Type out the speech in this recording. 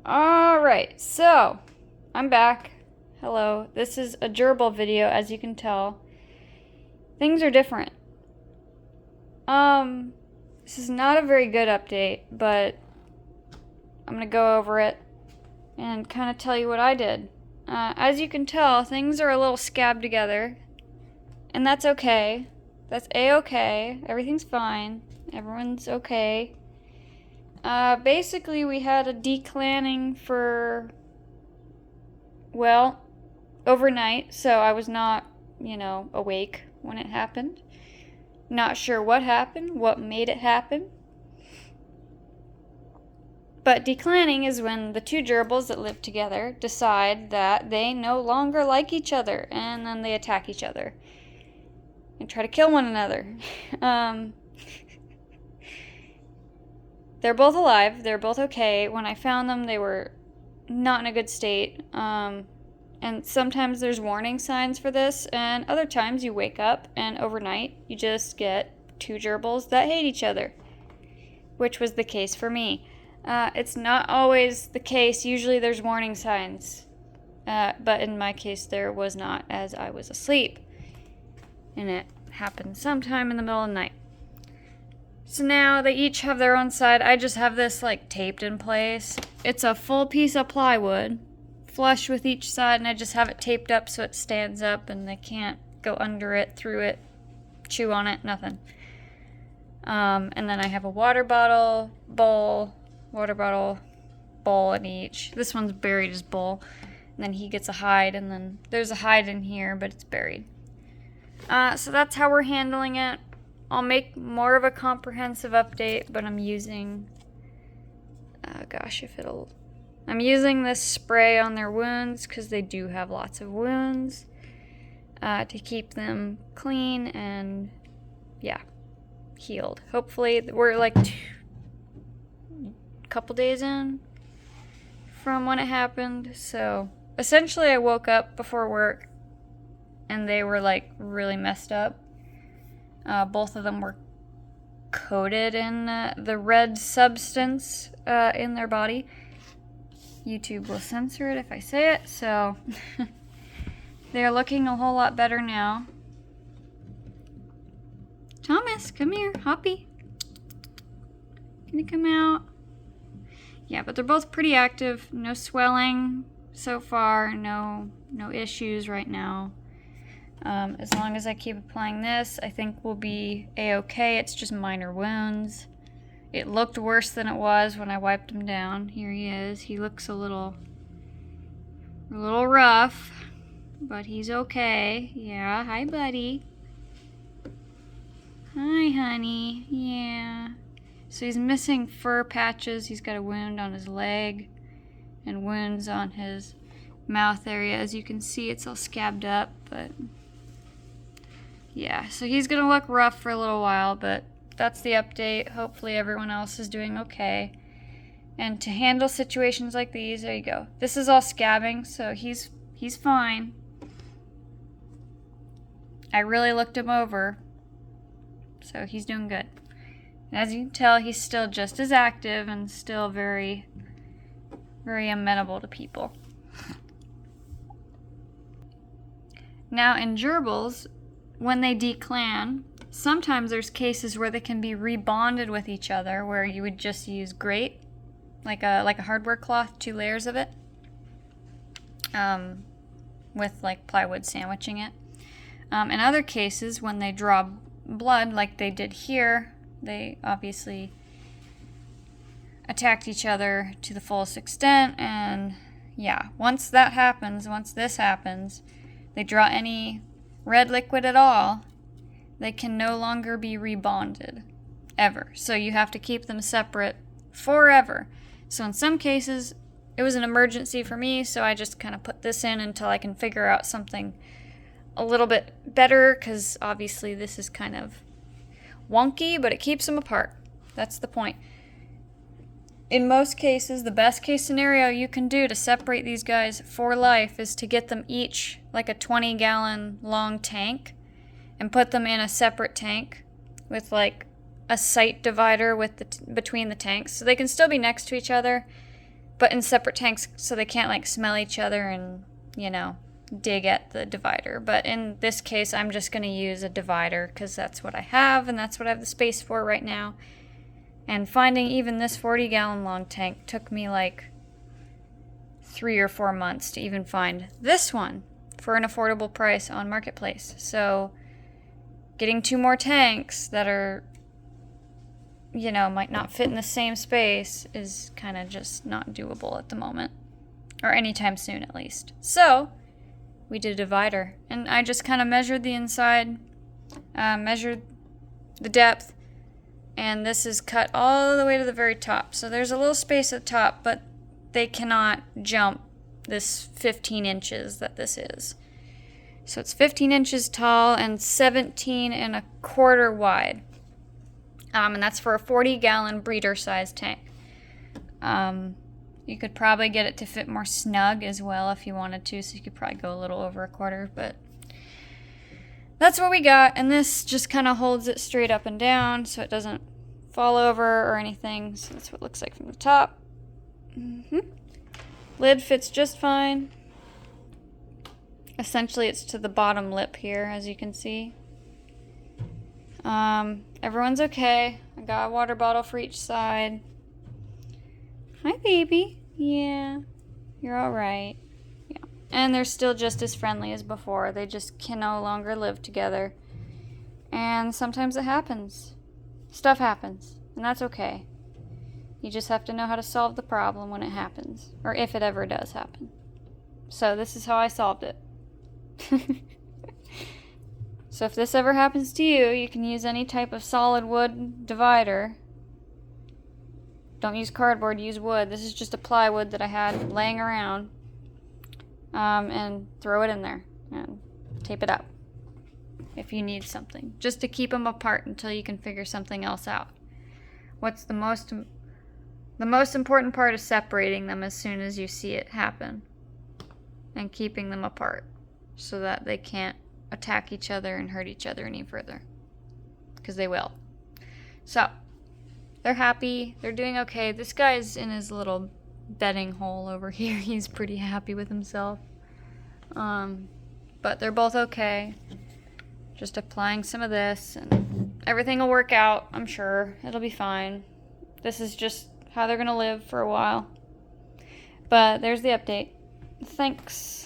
Alright, so I'm back. Hello. This is a gerbil video, as you can tell. Things are different. This is not a very good update, but I'm gonna go over it and kind of tell you what I did. As you can tell, things are a little scabbed together, and that's okay. That's a-okay. Everything's fine. Everyone's okay. Basically, we had a declanning for, well, overnight, so I was not, awake when it happened. Not sure what happened, what made it happen. But declanning is when the two gerbils that live together decide that they no longer like each other, and then they attack each other and try to kill one another. They're both alive. They're both okay. When I found them, they were not in a good state. And sometimes there's warning signs for this, and other times you wake up and overnight you just get two gerbils that hate each other, which was the case for me. It's not always the case. Usually there's warning signs. But in my case, there was not, as I was asleep. And it happened sometime in the middle of the night. So now they each have their own side. I just have this taped in place. It's a full piece of plywood, flush with each side, and I just have it taped up so it stands up and they can't go under it, through it, chew on it, nothing. And then I have a water bottle bowl in each. This one's buried as bowl. And then he gets a hide, and then there's a hide in here, but it's buried. So that's how we're handling it. I'll make more of a comprehensive update, but I'm using, I'm using this spray on their wounds, because they do have lots of wounds, to keep them clean and, healed. Hopefully, we're a couple days in from when it happened, so essentially I woke up before work, and they were, really messed up. Both of them were coated in the red substance in their body. YouTube will censor it if I say it, so they're looking a whole lot better now. Thomas, come here, Hoppy. Can you come out? Yeah, but they're both pretty active. No swelling so far. No issues right now. As long as I keep applying this, I think we'll be a-okay. It's just minor wounds. It looked worse than it was when I wiped him down. Here he is. He looks a little rough, but he's okay. Yeah, hi, buddy. Hi, honey. Yeah. So he's missing fur patches. He's got a wound on his leg and wounds on his mouth area. As you can see, it's all scabbed up, but yeah, so he's gonna look rough for a little while, but that's the update. Hopefully everyone else is doing okay. And to handle situations like these, there you go. This is all scabbing, so he's fine. I really looked him over, so he's doing good. And as you can tell, he's still just as active and still very, very amenable to people. Now in gerbils, when they declan, sometimes there's cases where they can be rebonded with each other, where you would just use grate, like a hardware cloth, 2 layers of it, with plywood sandwiching it. In other cases, when they draw blood, like they did here, they obviously attacked each other to the fullest extent, and yeah, once this happens, they draw any red liquid at all, they can no longer be rebonded, ever. So you have to keep them separate forever. So in some cases, it was an emergency for me, so I just kind of put this in until I can figure out something a little bit better, because obviously this is kind of wonky, but it keeps them apart. That's the point. In most cases, the best case scenario you can do to separate these guys for life is to get them each a 20-gallon long tank and put them in a separate tank with a sight divider between the tanks, so they can still be next to each other, but in separate tanks so they can't like smell each other and, you know, dig at the divider. But in this case, I'm just going to use a divider because that's what I have and that's what I have the space for right now. And finding even this 40-gallon long tank took me like 3 or 4 months to even find this one for an affordable price on Marketplace. So getting 2 more tanks that are, you know, might not fit in the same space is kind of just not doable at the moment, or anytime soon at least. So we did a divider, and I just kind of measured the inside, measured the depth, and this is cut all the way to the very top. So there's a little space at the top, but they cannot jump this 15 inches that this is. So it's 15 inches tall and 17.25 wide. And that's for a 40-gallon breeder-sized tank. You could probably get it to fit more snug as well if you wanted to, so you could probably go a little over a quarter, but that's what we got, and this just kind of holds it straight up and down so it doesn't fall over or anything. So that's what it looks like from the top. Lid fits just fine. Essentially, it's to the bottom lip here, as you can see. Everyone's okay. I got a water bottle for each side. Hi, baby. Yeah, you're all right. Yeah, and they're still just as friendly as before. They just can no longer live together. And sometimes it happens. Stuff happens, and that's okay. You just have to know how to solve the problem when it happens, or if it ever does happen. So this is how I solved it. So if this ever happens to you, you can use any type of solid wood divider. Don't use cardboard, use wood. This is just a plywood that I had laying around. And throw it in there and tape it up if you need something, just to keep them apart until you can figure something else out. What's the most important part is separating them as soon as you see it happen and keeping them apart so that they can't attack each other and hurt each other any further, because they will. So they're happy, they're doing okay. This guy's in his little bedding hole over here. He's pretty happy with himself. But they're both okay. Just applying some of this and everything will work out, I'm sure. It'll be fine. This is just how they're gonna live for a while. But there's the update. Thanks.